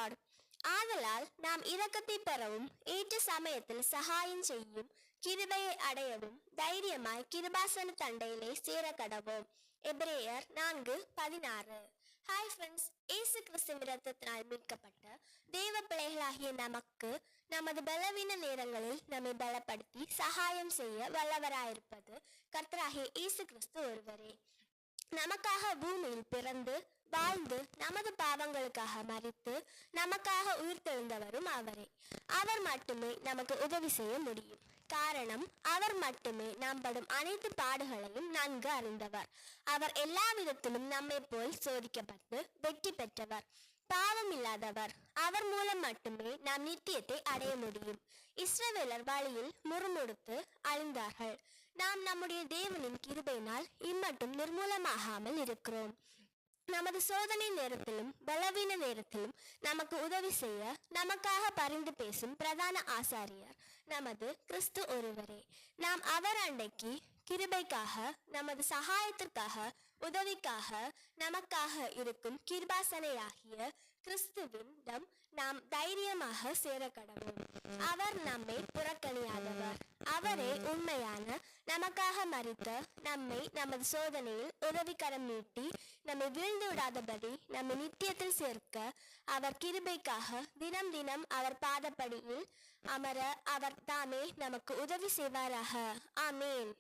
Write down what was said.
Lord. ஆதலால் நாம் இரக்கத்தை பெறவும் ஏற்ற சமயத்தில் சகாயம் செய்யும் கிருபையை அடையவும் தைரியமாய் கிருபாசன தண்டையிலே சேர கடவோம். எபிரேயர் 4:16. ஹாய் ஃப்ரெண்ட்ஸ், இயேசு கிறிஸ்துவின் இரத்தத்தினால் மீட்கப்பட்ட தேவ பிள்ளைகளாகிய நமக்கு நமது பலவீன நேரங்களில் நம்மை பலப்படுத்தி சகாயம் செய்ய வல்லவராயிருப்பது கர்த்தராகிய இயேசு கிறிஸ்து ஒருவரே. நமக்காக பூமியில் பிறந்து வாழ்ந்து நமது பாவங்களுக்காக மரித்து நமக்காக உயிர்த்தெழுந்தவரும் அவரே. அவர் மட்டுமே நமக்கு உதவி செய்ய முடியும். காரணம், அவர் மட்டுமே நாம் படும் அனைத்து பாடுகளையும் நன்கு அறிந்தவர். அவர் எல்லா விதத்திலும் நம்மை போல் சோதிக்கப்பட்டு வெற்றி பெற்றவர், பாவம் இல்லாதவர். அவர் மூலம் மட்டுமே நாம் நித்தியத்தை அடைய முடியும். இஸ்ரவேலர் வழியில் முறுமுறுத்து அழிந்தார்கள். நாம் நம்முடைய தேவனின் கிருபையினால் இம்மட்டும் நிர்மூலமாகாமல் இருக்கிறோம். நமது சோதனை நேரத்திலும் பலவீன நேரத்திலும் நமக்கு உதவி செய்ய நமக்காக பரிந்து பேசும் பிரதான ஆசாரியர் நமது கிறிஸ்து ஒருவரே. நாம் அவர் அண்டைக்கு கிருபைக்காக, நமது சகாயத்திற்காக, உதவிக்காக நமக்காக இருக்கும் கிருபாசனையாகிய கிறிஸ்துவிடம் நாம் தைரியமாக சேர கடவோம். அவர் நம்மை புறக்கணியாதவர். அவரே உண்மையான நமக்காக மரித்த நம்மை நமது சோதனையில் உதவிக்கரம் நீட்டி நம்மை வீழ்ந்து விடாதபடி நம்மை நித்தியத்தில் சேர்க்க அவர் கிருபைக்காக தினம் தினம் அவர் பாதப்படியில் அமர அவர் தாமே நமக்கு உதவி செய்வாராக. ஆமேன்.